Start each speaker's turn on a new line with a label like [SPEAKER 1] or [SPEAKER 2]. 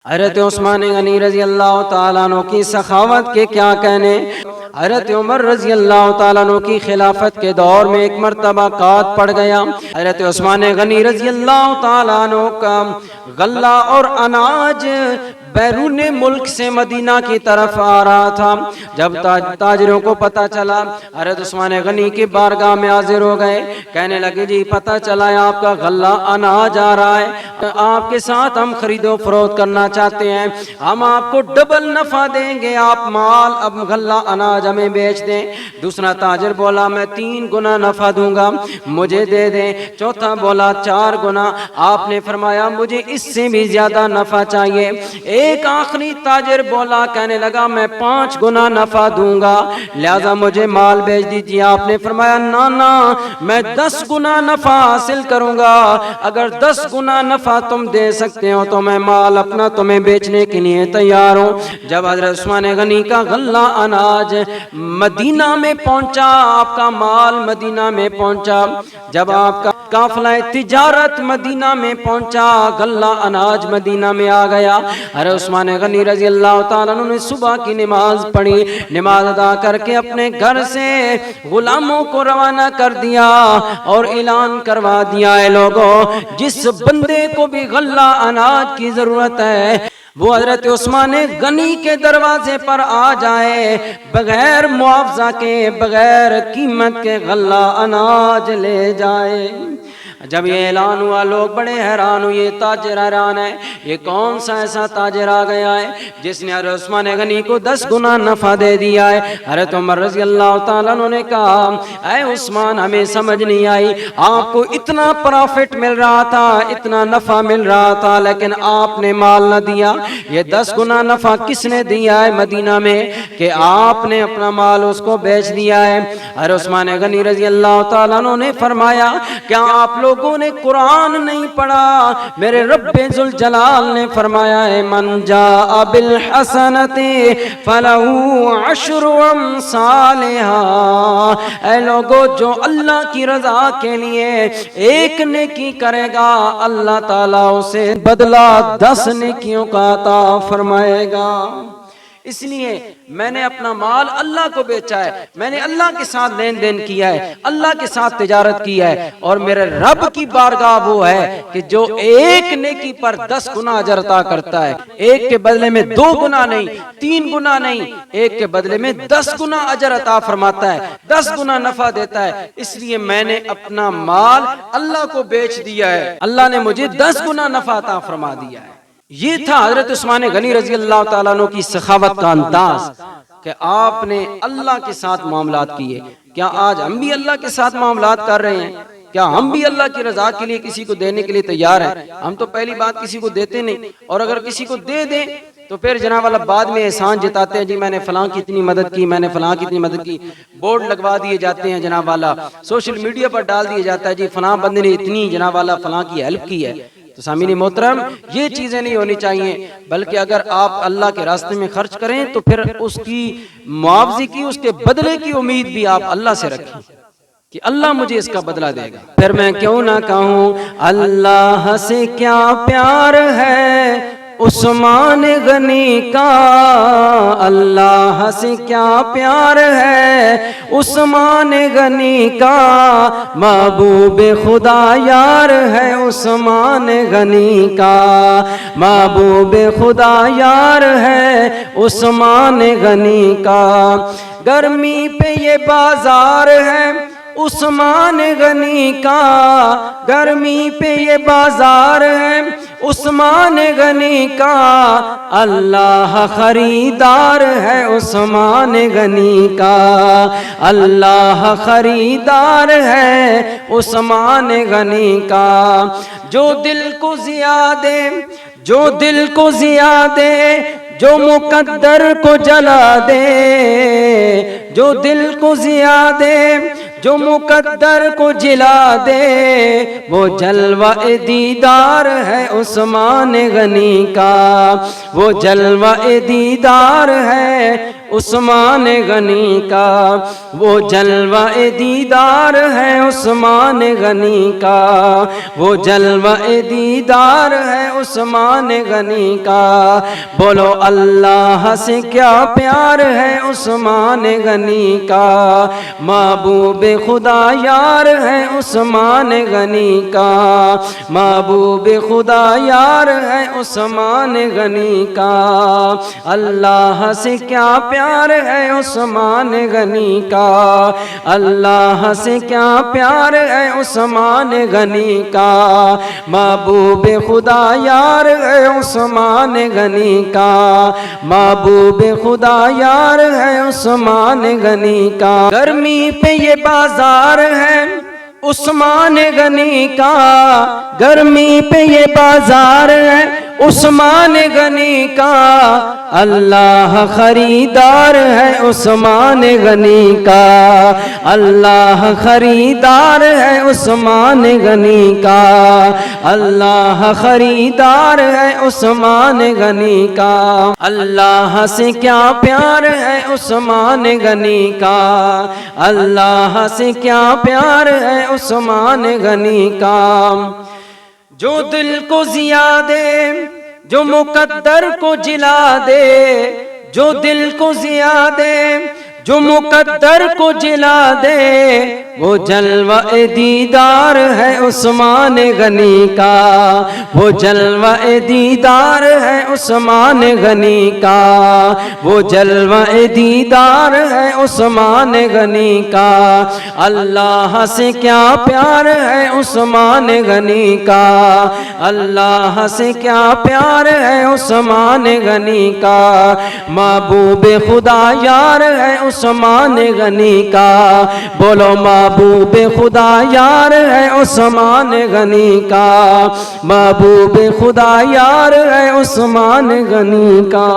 [SPEAKER 1] हज़रत उस्मान गनी रजी अल्लाह ताला अन्हु की सखावत के क्या कहने। हज़रत उमर रजी अल्लाह ताला अन्हु की खिलाफत के दौर में एक मरतबा कात पड़ गया। हज़रत उस्मान गनी रजी अल्लाह ताला अन्हु का गल्ला और अनाज बैरून मुल्क से मदीना की तरफ आ रहा था। जब ताजरों को पता चला, हज़रत उस्मान गनी की बारगाह में हाजिर हो गए। कहने लगे, जी पता चला है आपका गल्ला अनाज आ रहा है, आपके साथ हम खरीदो फरोख्त करना चाहते हैं, हम आपको डबल नफा देंगे, आप माल अब गल्ला अनाज हमें बेच दें। दूसरा ताजर बोला, मैं 3 गुना नफा दूंगा, मुझे दे दें। चौथा बोला 4 गुना। आपने फरमाया मुझे इससे भी ज्यादा नफा चाहिए। एक आखिरी ताजर बोला, कहने लगा मैं 5 गुना नफा दूंगा, लिहाजा मुझे माल बेच दीजिए। आपने फरमाया ना ना, मैं 10 गुना नफा हासिल करूंगा, अगर 10 गुना नफा तुम दे सकते हो तो मैं माल अपना तुम्हें बेचने के लिए तैयार हूं। जब हज़रत उस्मान गनी का गल्ला अनाज मदीना में पहुंचा, आपका माल मदीना में पहुंचा, जब आपका काफिला तिजारत मदीना में पहुंचा, गल्ला अनाज मदीना में आ गया। अरे उस्मान गनी रजी अल्लाह ताला अन्हु ने सुबह की नमाज पढ़ी, नमाज अदा करके अपने घर से गुलामों को रवाना कर दिया और ऐलान करवा दिया है, लोगों जिस बंदे को भी गल्ला अनाज की जरूरत है वो हज़रत उस्मान गनी के दरवाजे पर आ जाए, बगैर मुआवजा के बगैर कीमत के गल्ला अनाज ले जाए। जब ये ऐलान हुआ लोग बड़े हैरान हुए, ताजिर हैरान है, ये कौन सा ऐसा ताजिर आ गया है जिसने हज़रत उस्मान गनी को 10 गुना नफा दे दिया है। हज़रत उमर रज़ी अल्लाह ताला अन्हु ने कहा, ऐ उस्मान हमें समझ नहीं आई, आपको इतना प्रॉफिट मिल रहा था, इतना नफा मिल रहा था, लेकिन आपने माल न दिया। ये 10 गुना नफा किसने दिया है मदीना में कि आपने अपना माल उसको बेच दिया है। हज़रत उस्मान गनी रज़ी अल्लाह ताला अन्हु ने फरमाया, क्या आप लोगों ने कुरान नहीं पढ़ा? मेरे रब्बे जुल जलाल ने फरमाया है, मन जा बिल हसनति फलहू अशरु अमसालिहा। ऐ लोगो जो अल्लाह की रजा के लिए एक नेकी करेगा, अल्लाह ताला उसे बदला 10 नेकियों का अता फरमाएगा। इसलिए मैंने अपना माल अल्लाह को बेचा है, मैंने अल्लाह के साथ लेन देन किया है, अल्लाह के साथ तिजारत की है, और मेरे रब की बारगाह वो है कि जो एक नेकी पर 10 गुना अजर अता करता है, एक के बदले में 2 गुना नहीं, 3 गुना नहीं, एक के बदले में 10 गुना अजर अता फरमाता है, 10 गुना नफा देता है। इसलिए मैंने अपना माल अल्लाह को बेच दिया है, अल्लाह ने मुझे 10 गुना नफा अता फरमा दिया है। ये था हज़रत उस्मान गनी रजी अल्लाह ताला अन्हु की सखावत का अंदाज कि आपने अल्लाह के साथ मामलात किए। क्या आज हम भी अल्लाह के साथ मामलात कर रहे हैं? क्या हम भी अल्लाह की रजा के लिए किसी को देने के लिए तैयार हैं? हम तो पहली बात किसी को देते नहीं, और अगर किसी को दे दें तो फिर जनाब वाला बाद में एहसान जताते हैं, जी मैंने फलां की इतनी मदद की, मैंने फलां की इतनी मदद की। बोर्ड लगवा दिए जाते हैं जनाब वाला, सोशल मीडिया पर डाल दिया जाता है, जी फलां बंदे ने इतनी जनाब वाला फलां की हेल्प की है। तो सामीन मोहतरम, ये चीजें नहीं होनी चाहिए, बल्कि अगर आप अल्लाह के रास्ते में खर्च करें तो फिर उसकी मुआवजे की, उसके बदले की उम्मीद भी आप अल्लाह से रखें कि अल्लाह मुझे इसका बदला देगा। फिर मैं क्यों ना कहूँ, अल्लाह से क्या प्यार है उस्मान गनी का, अल्लाह से क्या प्यार है उस्मान गनी का, महबूब खुदा यार है उस्मान गनी का, महबूब खुदा यार है उस्मान गनी का। गर्मी पे ये बाजार है उस्मान गनी का, गर्मी पे ये बाजार है उस्मान गनी का, अल्लाह खरीदार है उस्मान गनी का, अल्लाह खरीदार है उस्मान गनी का। जो दिल को जिया दे, जो दिल को जिया दे, जो मुकद्दर को जला दे, जो दिल को जिया दे, जो मुकद्दर को जिला दे, वो जलवा दीदार है उस्मान गनी का, वो जलवा दीदार है उस्मान गनी का, वो जलवा दीदार है उस्मान गनी का, वो जलवा दीदार है उस्मान गनी का। बोलो अल्लाह से क्या प्यार है उस्मान गनी का, महबूब खुदा यार है उस्मान गनी का, महबूब खुदा यार है उस्मान गनी का। अल्लाह से क्या प्यार है उस्मान गनी का, अल्लाह से क्या प्यार है उस्मान गनी का, महबूब खुदा यार है उस्मान गनी का, महबूब खुदा यार है उस्मान गनी का। गर्मी पे ये बाजार है उस्मान गनी का, गर्मी पे ये बाजार है उस्मान गनी का, अल्लाह खरीदार है उस्मान गनी का, अल्लाह खरीदार है उस्मान गनी का, अल्लाह खरीदार है उस्मान गनी का। अल्लाह से क्या प्यार है उस्मान गनी का, अल्लाह से क्या प्यार है उस्मान गनी का। जो दिल को जिया दे, जो मुकद्दर को जिला दे, जो दिल को जिया दे, जो मुकद्दर को जिला दे, वो जलवा दीदार है उस्मान गनी का, वो जलवा दीदार है उस्मान गनी का, वो जलवा दीदार है उस्मान गनी का। अल्लाह से क्या प्यार है उस्मान गनी का, अल्लाह से क्या प्यार है उस्मान गनी का, महबूब खुदा यार है उस्मान गनी का। बोलो महबूब खुदा यार है उस्मान गनी का, महबूब खुदा यार है उस्मान गनी का।